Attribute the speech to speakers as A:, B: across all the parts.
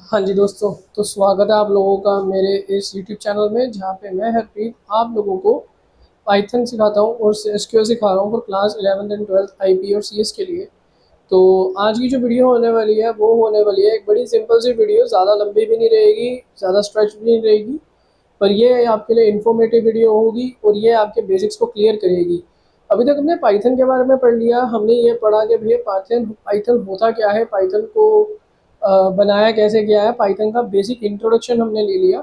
A: हाँ जी दोस्तों, तो स्वागत है आप लोगों का मेरे इस यूट्यूब चैनल में जहाँ पे मैं हरप्रीत आप लोगों को पाइथन सिखाता हूँ और एसक्यूएल सिखा रहा हूँ for class 11th and 12th IP और सीएस के लिए। तो आज की जो वीडियो होने वाली है वो होने वाली है एक बड़ी सिंपल सी वीडियो, ज़्यादा लंबी भी नहीं रहेगी, ज़्यादा स्ट्रेच भी नहीं रहेगी, पर ये आपके लिए इन्फॉर्मेटिव वीडियो होगी और ये आपके बेसिक्स को क्लियर करेगी। अभी तक हमने पाइथन के बारे में पढ़ लिया, हमने ये पढ़ा कि भैया पाइथन पाइथन होता क्या है, पाइथन को बनाया कैसे गया है, पाइथन का बेसिक इंट्रोडक्शन हमने ले लिया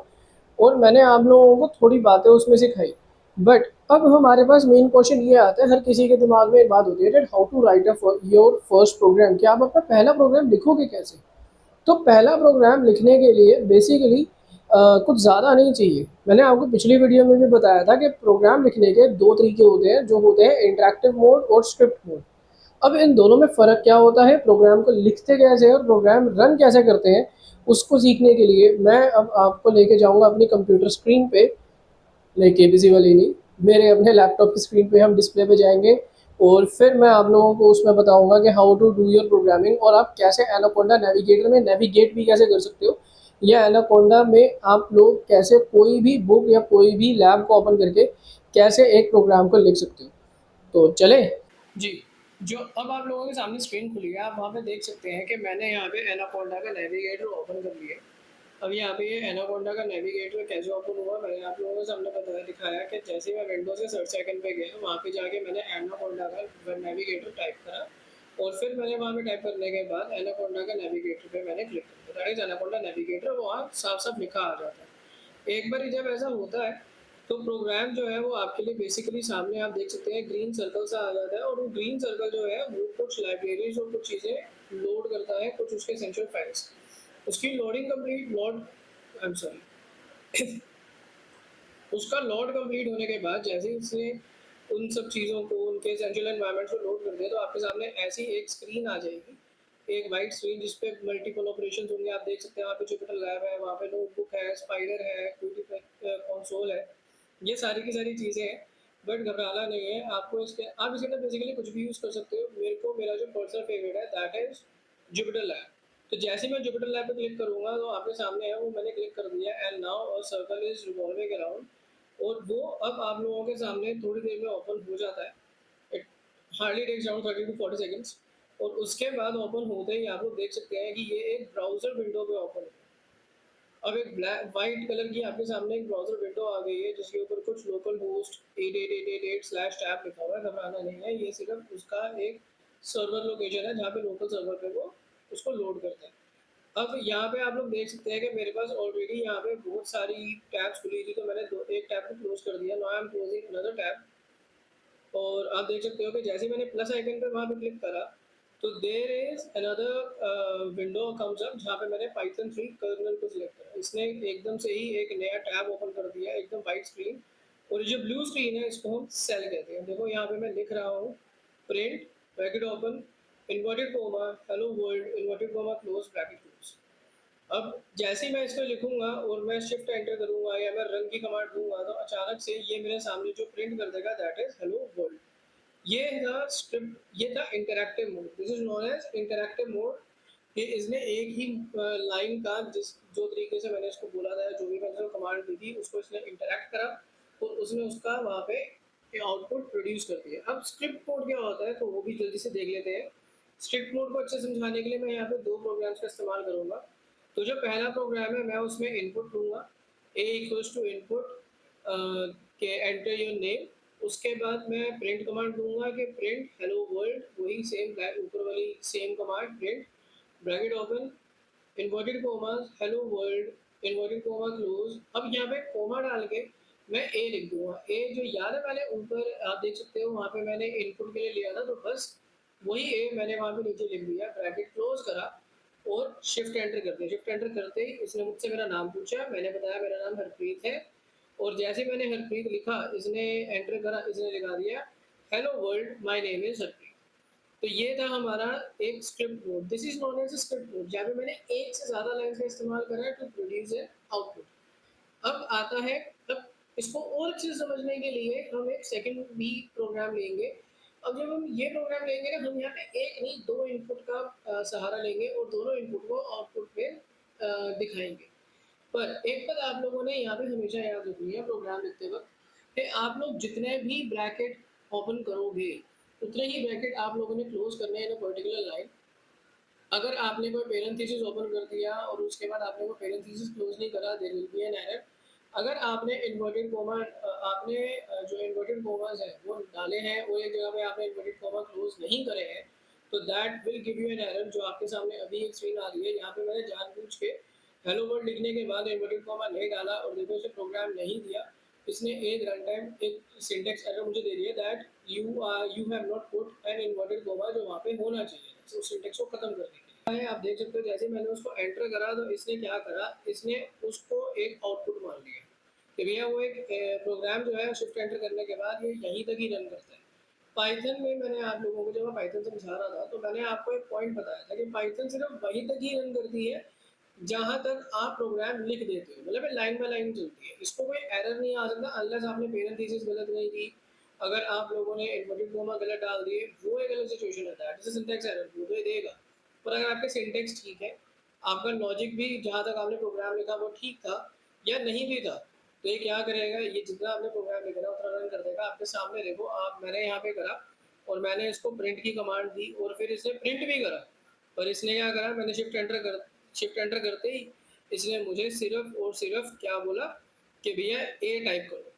A: और मैंने आप लोगों को थोड़ी बातें उसमें सिखाई। बट अब हमारे पास मेन क्वेश्चन ये आता है, हर किसी के दिमाग में एक बात होती है that how to write your first program, कि आप अपना पहला प्रोग्राम लिखोगे कैसे। तो पहला प्रोग्राम लिखने के लिए बेसिकली कुछ ज़्यादा नहीं चाहिए। मैंने आपको पिछली वीडियो में भी बताया था कि प्रोग्राम लिखने के दो तरीके होते हैं, जो होते हैं इंटरेक्टिव मोड और स्क्रिप्ट मोड। अब इन दोनों में फ़र्क क्या होता है, प्रोग्राम को लिखते कैसे और प्रोग्राम रन कैसे करते हैं, उसको सीखने के लिए मैं अब आपको लेके जाऊंगा अपनी कंप्यूटर स्क्रीन पे, लाइक केबीसी वाली नहीं, मेरे अपने लैपटॉप की स्क्रीन पे हम डिस्प्ले पे जाएंगे और फिर मैं आप लोगों को उसमें बताऊंगा कि how to do your programming और आप कैसे एनाकोंडा नेविगेटर में नेविगेट भी कैसे कर सकते हो, या एनाकोंडा में आप लोग कैसे कोई भी बुक या कोई भी लैब को ओपन करके कैसे एक प्रोग्राम को लिख सकते हो। तो चले जी। जो अब आप लोगों के सामने स्क्रीन खुली है, आप वहाँ पे देख सकते हैं कि मैंने यहाँ पे एनाकोंडा का नेविगेटर ओपन कर लिया। अब यहाँ पे ये एनाकोंडा का नेविगेटर कैसे ओपन हुआ, मैंने आप लोगों के सामने बताया दिखाया कि जैसे ही मैं विंडोज के सर्च आइकन पे गया, वहाँ पे जाके मैंने एनाकोंडा का नेविगेटर टाइप करा और फिर मैंने वहाँ पे टाइप करने के बाद एनाकोंडा का नेविगेटर पे मैंने क्लिक कर दिया। एनाकोंडा नेविगेटर वहाँ साफ साफ लिखा आ जाता है। एक बार जब ऐसा होता है तो प्रोग्राम जो है वो आपके लिए बेसिकली सामने आप देख सकते हैं ग्रीन सर्कल सा आ जाता है, और वो ग्रीन सर्कल जो है वो कुछ लाइब्रेरीज और कुछ चीज़ें लोड करता है, कुछ उसके एसेंशियल फाइल्स। उसकी loading complete load I am sorry उसका लोड कंप्लीट होने के बाद जैसे ही उसने उन सब चीज़ों को उनके एसेंशियल एनवायरनमेंट को लोड कर दिया, तो आपके सामने ऐसी एक स्क्रीन आ जाएगी, एक वाइट स्क्रीन जिसपे मल्टीपल ऑपरेशन होंगे। आप देख सकते हैं वहाँ पे जुपिटर लैब है, वहाँ पे नोटबुक है, स्पाइडर है, कंसोल है, ये सारी की सारी चीज़ें हैं। बट घबराना नहीं है आपको, इसके आप इसके अंदर बेसिकली कुछ भी यूज़ कर सकते हो। मेरा जो पर्सनल फेवरेट है दैट इज जुपिटर लैब। तो जैसे ही मैं जुपिटर लैब पे क्लिक करूंगा तो आपके सामने है वो मैंने क्लिक कर दिया, and now a circle is revolving around, और वो अब आप लोगों के सामने थोड़ी देर में ओपन हो जाता है। It hardly takes around 30 to 40 seconds, और उसके बाद ओपन होते ही आप लोग देख सकते हैं कि ये एक ब्राउज़र विंडो पे ओपन है। अब एक ब्लैक वाइट कलर की आपके सामने एक ब्राउज़र विंडो आ गई है जिसके ऊपर कुछ लोकल होस्ट 888888/टैब लिखा हुआ है। घबराना नहीं है, ये सिर्फ उसका एक सर्वर लोकेशन है जहाँ पे लोकल सर्वर पे वो उसको लोड करता है। अब यहाँ पे आप लोग देख सकते हैं कि मेरे पास ऑलरेडी यहाँ पे बहुत सारी टैब्स खुली थी, तो मैंने एक टैब को क्लोज कर दिया। Now I am closing another tab, और आप देख सकते हो कि जैसे ही मैंने प्लस आइकन पे वहाँ पे क्लिक करा तो there is another window comes up जहाँ पे मैंने पाइथन 3 कर्नल को सिलेक्ट करा। इसने एकदम से ही एक नया टैब ओपन कर दिया, एकदम वाइट स्क्रीन, और ये जो ब्लू स्क्रीन है इसको हम सेल कहते हैं। देखो यहाँ पे मैं लिख रहा हूँ print bracket open inverted coma hello world inverted coma close bracket close. अब जैसे ही मैं इसको लिखूंगा और मैं शिफ्ट एंटर करूंगा या मैं रन की कमांड दूंगा तो अचानक से ये मेरे सामने जो प्रिंट कर देगा दैट इज हेलो वर्ल्ड। ये था स्क्रिप्ट, ये था interactive mode, this is known as interactive mode. कि इसने एक ही लाइन का जिस जो तरीके से मैंने इसको बोला था, जो भी मैंने इसको कमांड दी थी उसको इसने इंटरैक्ट करा और उसने उसका वहाँ पे आउटपुट प्रोड्यूस कर दिया। अब स्क्रिप्ट मोड क्या होता है तो वो भी जल्दी से देख लेते हैं। स्क्रिप्ट मोड को अच्छे से समझाने के लिए मैं यहाँ पे दो प्रोग्राम्स का इस्तेमाल करूँगा। तो जो पहला प्रोग्राम है मैं उसमें इनपुट लूँगा, ए इक्वल्स टू इनपुट के एंटर योर नेम। उसके बाद मैं प्रिंट कमांड दूंगा कि प्रिंट हेलो वर्ल्ड, वही सेम ऊपर वाली same command print bracket open inverted commas hello world inverted coma close. अब यहाँ पे कोमा डाल के मैं ए लिख दूंगा। ए जो याद है मैंने ऊपर आप देख सकते हो वहाँ पे मैंने इनपुट के लिए लिया था, तो बस वही ए मैंने वहाँ पे नीचे लिख दिया, ब्रैकेट क्लोज करा और शिफ्ट एंटर कर दिया। शिफ्ट एंटर करते ही इसने मुझसे मेरा नाम पूछा, मैंने बताया मेरा नाम हरप्रीत है, और जैसे मैंने हरप्रीत लिखा इसने एंटर करा, इसने लिखा दिया hello world my name is Harpreet. तो ये था हमारा एक script mode, this is known as script mode, जहाँ पे मैंने एक से ज़्यादा लाइन का इस्तेमाल करा है टू प्रोड्यूस ए आउटपुट। अब आता है, अब इसको और अच्छे से समझने के लिए हम एक सेकंड भी प्रोग्राम लेंगे। अब जब हम ये प्रोग्राम लेंगे ना, हम यहाँ पे एक नहीं दो इनपुट का सहारा लेंगे और दोनों इनपुट को आउटपुट में दिखाएंगे। पर एक बात आप लोगों ने यहाँ पे हमेशा याद रखनी है प्रोग्राम लिखते वक्त, कि आप लोग जितने भी ब्रैकेट ओपन करोगे उतने ही ब्रैकेट आप लोगों ने क्लोज करने हैं इन पर्टिकुलर लाइन। अगर आपने कोई पेरेंथेसिस ओपन कर दिया और उसके बाद आपने वो पेरेंथेसिस क्लोज नहीं करा, there will be an error. अगर आपने इन्वर्टेड कोमा आपने जो इन्वर्टेड कोमास है वो डाले हैं, वो एक जगह पे आपने इन्वर्टेड कोमा क्लोज नहीं करे हैं, तो that will give you an error. जो आपके सामने अभी एक स्क्रीन आ रही है, यहाँ पे मैंने जानबूझ के हेलो वर्ल्ड लिखने के बाद इन्वर्टेड कोमा नहीं डाला और देखो इसे प्रोग्राम नहीं दिया, इसने एक रन टाइम एक सिंटेक्स एरर मुझे दे रही है that you have not put an inverted coma, जो वहाँ पे होना चाहिए तो उस सिंटेक्स को खत्म करने के लिए। आप देख सकते हो जैसे मैंने उसको एंटर करा तो इसने क्या करा, इसने उसको एक आउटपुट मान लिया कि भैया वो एक प्रोग्राम जो है शिफ्ट एंटर करने के बाद ये यहीं तक ही रन करता है। पाइथन में मैंने आप लोगों को जब मैं पाइथन समझा रहा था तो मैंने आपको एक पॉइंट बताया था कि पाइथन सिर्फ वहीं तक ही रन करती है जहां तक आप प्रोग्राम लिख देते हो, मतलब लाइन बाय लाइन चलती है, इसको कोई एरर नहीं आ सकता अनलेस आपने पेरेंथेसिस गलत नहीं दी, अगर आप लोगों ने इन्वर्टेड कोमा गलत डाल दिए, वो एक अलग सिचुएशन रहता है, जैसे सिंटैक्स एरर वो तो ये देगा। पर अगर आपके सिंटैक्स ठीक है, आपका लॉजिक भी जहाँ तक आपने प्रोग्राम लिखा वो ठीक था या नहीं भी था, तो ये क्या करेगा, ये जितना आपने प्रोग्राम लिखा था उतना रन कर देगा। आपके सामने देखो, आप मैंने यहाँ पे करा और मैंने इसको प्रिंट की कमांड दी और फिर इसने प्रिंट भी करा, पर इसने क्या करा, मैंने शिफ्ट एंटर करते ही इसने मुझे सिर्फ और सिर्फ क्या बोला कि भैया ए टाइप करो,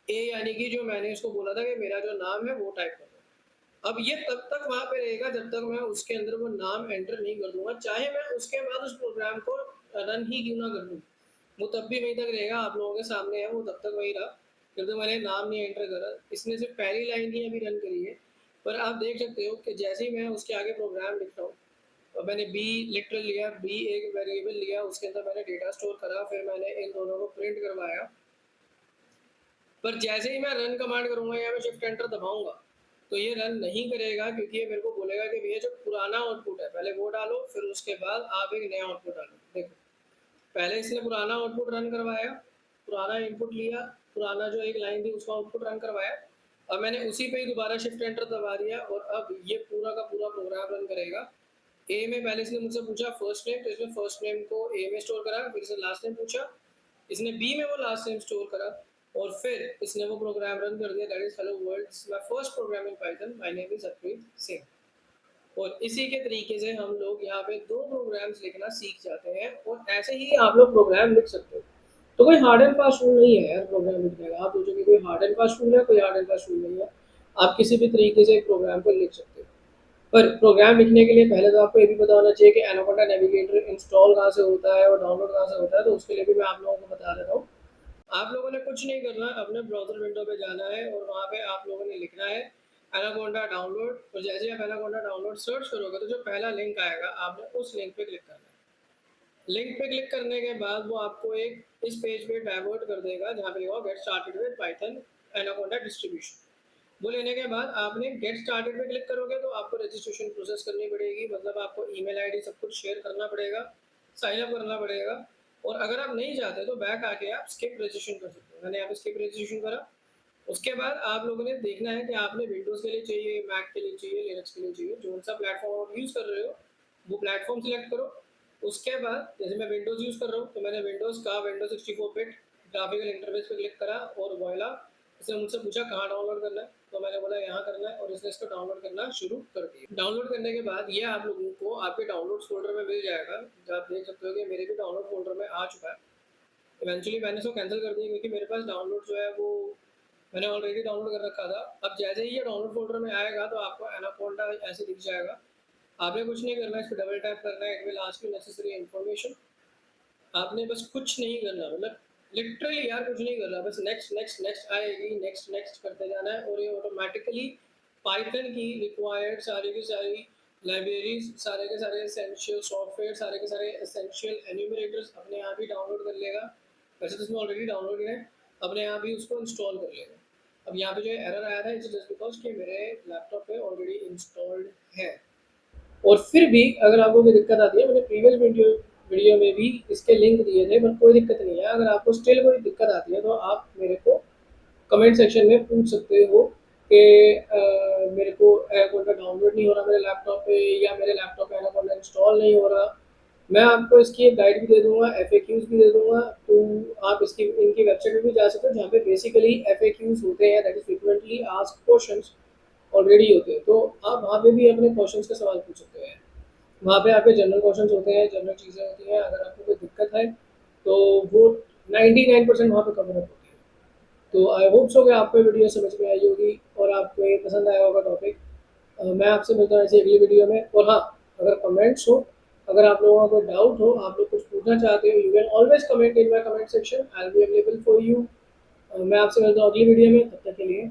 A: ए यानी कि जो मैंने इसको बोला था कि मेरा जो नाम है वो टाइप करो। अब ये तब तक वहां पे रहेगा जब तक मैं उसके अंदर वो नाम एंटर नहीं कर दूंगा, चाहे मैं उसके बाद उस प्रोग्राम को रन ही क्यों ना कर दूँ, वो तब भी वहीं तक रहेगा, आप लोगों के सामने है वो तब तक वही रहा जब तक मैंने नाम नहीं एंटर करा। इसने सिर्फ पहली लाइन ही अभी रन करी है, पर आप देख सकते हो कि जैसे ही मैं उसके आगे प्रोग्राम लिख रहा हूँ, और मैंने बी लिटरल लिया, बी एक वेरिएबल लिया, उसके अंदर मैंने डेटा स्टोर करा, फिर मैंने इन दोनों को प्रिंट करवाया, पर जैसे ही मैं रन कमांड करूंगा या मैं शिफ्ट एंटर दबाऊंगा तो ये रन नहीं करेगा, क्योंकि ये मेरे को बोलेगा कि भैया जो पुराना आउटपुट है पहले वो डालो, फिर उसके बाद आप एक नया आउटपुट डालो। देखो पहले इसने पुराना आउटपुट रन करवाया, पुराना इनपुट लिया, पुराना जो एक लाइन थी उसका आउटपुट रन करवाया, अब मैंने उसी पे ही दोबारा शिफ्ट एंटर दबा दिया और अब ये पूरा का पूरा प्रोग्राम रन करेगा। ए में पहले इसने मुझसे पूछा फर्स्ट नेम, तो इसने फर्स्ट नेम को ए में स्टोर करा, फिर इसने लास्ट नेम पूछा, इसने बी में वो लास्ट नेम स्टोर करा और फिर इसने वो प्रोग्राम रन कर दिया, that is hello world, my first program in Python, my name is Harpreet Singh. और इसी के तरीके से हम लोग यहाँ पे दो प्रोग्राम्स लिखना सीख जाते हैं और ऐसे ही आप लोग प्रोग्राम लिख सकते हो। तो कोई हार्ड एंड फास्ट रूल नहीं है यार प्रोग्राम लिखने का, आप सोचोगे कोई हार्ड एंड फास्ट रूल है, कोई हार्ड एंड फास्ट रूल नहीं है, आप किसी भी तरीके से एक प्रोग्राम को लिख सकते हो। पर प्रोग्राम लिखने के लिए पहले तो आपको ये भी पता होना चाहिए कि एनाकोंडा नेविगेटर इंस्टॉल कहाँ से होता है और डाउनलोड कहाँ से होता है, तो उसके लिए भी मैं आप लोगों को बता देता हूँ। आप लोगों ने कुछ नहीं करना, अपने ब्राउजर विंडो पे जाना है और वहाँ पे आप लोगों ने लिखना है एनाकोंडा डाउनलोड, और जैसे आप एनाकोंडा डाउनलोड सर्च करोगे तो जो पहला लिंक आएगा आपने उस लिंक पे क्लिक करना है। लिंक पे क्लिक करने के बाद वो आपको एक इस पेज पे डाइवर्ट कर देगा जहाँ पे लिखा get started with Python anaconda distribution. वो लेने के बाद आपने गेट स्टार्टेड पे क्लिक करोगे तो आपको रजिस्ट्रेशन प्रोसेस करनी पड़ेगी, मतलब आपको ईमेल आईडी सब कुछ शेयर करना पड़ेगा, साइन अप करना पड़ेगा। और अगर आप नहीं चाहते तो बैक आके आप स्किप रजिस्ट्रेशन कर सकते हो, मैंने यहाँ पे स्किप रजिस्ट्रेशन करा। उसके बाद आप लोगों ने देखना है कि आपने विंडोज़ के लिए चाहिए, मैक के लिए चाहिए, लिनक्स के लिए चाहिए, जो सा प्लेटफॉर्म आप यूज़ कर रहे हो वो प्लेटफॉर्म सिलेक्ट करो। उसके बाद जैसे मैं विंडोज़ यूज़ कर रहा हूँ तो मैंने विंडोज़ का विंडोज 64 बिट ग्राफिकल इंटरफेस पे क्लिक करा और वॉयला, इसने मुझसे पूछा कहाँ डाउनलोड करना है, तो मैंने बोला यहाँ करना है और इसने इसको डाउनलोड करना शुरू कर दिया। डाउनलोड करने के बाद ये आप लोगों को आपके डाउनलोड फोल्डर में मिल जाएगा, जो आप देख सकते हो कि मेरे भी डाउनलोड फोल्डर में आ चुका है। इवेंचुअली मैंने इसको कैंसिल कर दिया क्योंकि मेरे पास डाउनलोड जो है वो मैंने ऑलरेडी डाउनलोड कर रखा था। अब जैसे ही ये डाउनलोड फोल्डर में आएगा तो आपको एनाकोंडा ऐसे दिख जाएगा, आपने कुछ नहीं करना है, इस पर डबल टैप करना है, it will ask you necessary information. आपने बस कुछ नहीं करना, मतलब लिटरली यार कुछ नहीं करना, बस नेक्स्ट नेक्स्ट नेक्स्ट आएगी, नेक्स्ट नेक्स्ट करते जाना है और ये ऑटोमेटिकली पाइथन की रिक्वायर्ड सारी की सारी लाइब्रेरीज, सारे के सारे एसेंशियल सॉफ्टवेयर, सारे के सारे एसेंशियल एन्यूमरेटर्स अपने आप ही डाउनलोड कर लेगा। वैसे तो इसमें ऑलरेडी डाउनलोड है, अपने आप ही उसको इंस्टॉल कर लेगा। अब यहाँ पे जो एरर आया था इट्स जस्ट बिकॉज कि मेरे लैपटॉप पे ऑलरेडी इंस्टॉल्ड है। और फिर भी अगर आपको कोई दिक्कत आती है, मैंने प्रीवियस वीडियो में भी इसके लिंक दिए थे, पर कोई दिक्कत नहीं है, अगर आपको स्टिल कोई दिक्कत आती है तो आप मेरे को कमेंट सेक्शन में पूछ सकते हो कि मेरे को एनाकोंडा डाउनलोड नहीं हो रहा मेरे लैपटॉप पे, या मेरे लैपटॉप पे एनाकोंडा इंस्टॉल नहीं हो रहा, मैं आपको इसकी एक गाइड भी दे दूँगा, एफएक्यूज़ भी दे दूँगा, तो आप इसकी इनकी वेबसाइट पे भी जा सकते हो जहाँ पे बेसिकली एफएक्यूज़ होते हैं, that is frequently asked questions already होते हैं। तो आप वहाँ पे भी अपने क्वेश्चंस का सवाल पूछ सकते हैं। वहाँ पे आपके जनरल क्वेश्चंस होते हैं, जनरल चीज़ें होती हैं, अगर आपको कोई दिक्कत है, तो वो 99% वहाँ पे कवर अप होती है। तो आई होप सो कि आपको ये वीडियो समझ में आई होगी और आपको ये पसंद आया होगा टॉपिक। मैं आपसे मिलता हूँ ऐसे अगली वीडियो में। और हाँ, अगर कमेंट्स हो, अगर आप लोगों का कोई डाउट हो, आप लोग कुछ पूछना चाहते हो, you can always comment in my comment section, I will be available for you. मैं आपसे मिलता हूँ अगली वीडियो में, तब तक के लिए